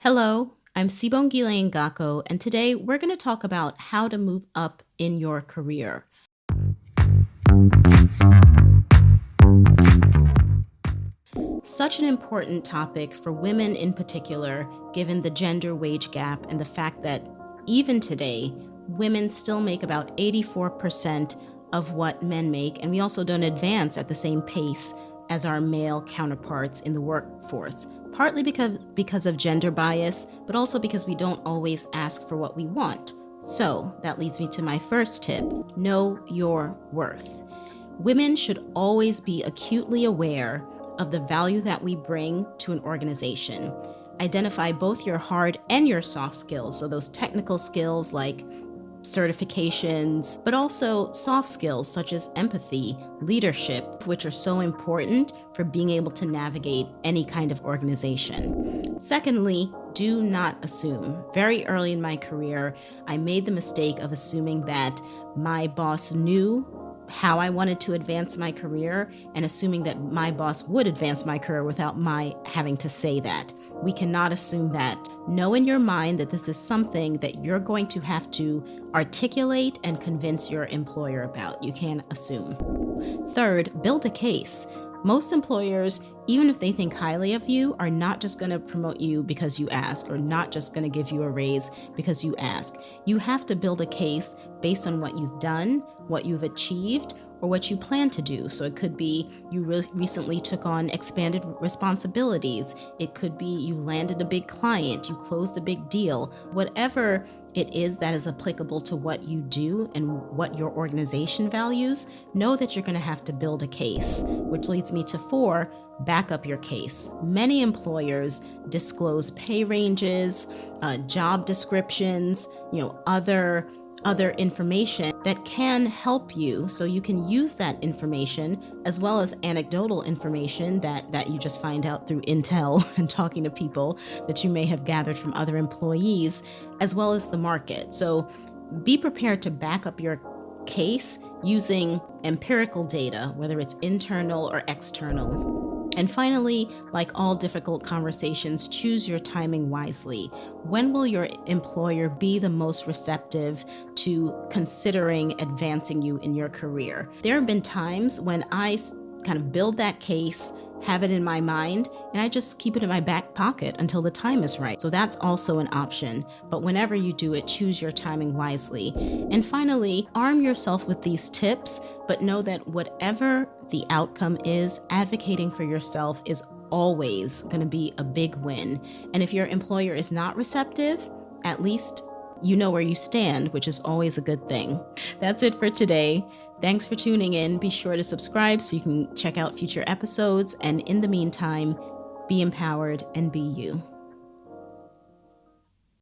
Hello, I'm Sibongile Ngako, and today we're going to talk about how to move up in your career. Such an important topic for women in particular, given the gender wage gap and the fact that even today, women still make about 84% of what men make, and we also don't advance at the same pace as our male counterparts in the workforce, partly because of gender bias, but also because we don't always ask for what we want. So that leads me to my first tip: know your worth. Women should always be acutely aware of the value that we bring to an organization. Identify both your hard and your soft skills, so those technical skills like certifications, but also soft skills such as empathy, leadership, which are so important for being able to navigate any kind of organization. Secondly, do not assume. Very early in my career, I made the mistake of assuming that my boss knew how I wanted to advance my career and assuming that my boss would advance my career without my having to say that. We cannot assume that. Know in your mind that this is something that you're going to have to articulate and convince your employer about. You can't assume. Third, build a case. Most employers, even if they think highly of you, are not just going to promote you because you ask, or not just going to give you a raise because you ask. You have to build a case based on what you've done, what you've achieved, or what you plan to do. So it could be you recently took on expanded responsibilities. It could be you landed a big client, you closed a big deal. Whatever it is that is applicable to what you do and what your organization values, know that you're going to have to build a case, which leads me to 4, back up your case. Many employers disclose pay ranges, job descriptions, other information that can help you, so you can use that information as well as anecdotal information that you just find out through intel and talking to people that you may have gathered from other employees, as well as the market. So be prepared to back up your case using empirical data, whether it's internal or external. And finally, like all difficult conversations, choose your timing wisely. When will your employer be the most receptive to considering advancing you in your career? There have been times when I kind of build that case, have it in my mind, and I just keep it in my back pocket until the time is right. So that's also an option. But whenever you do it, choose your timing wisely. And finally, arm yourself with these tips, but know that whatever the outcome is, advocating for yourself is always going to be a big win. And if your employer is not receptive, at least you know where you stand, which is always a good thing. That's it for today. Thanks for tuning in. Be sure to subscribe so you can check out future episodes. And in the meantime, be empowered and be you.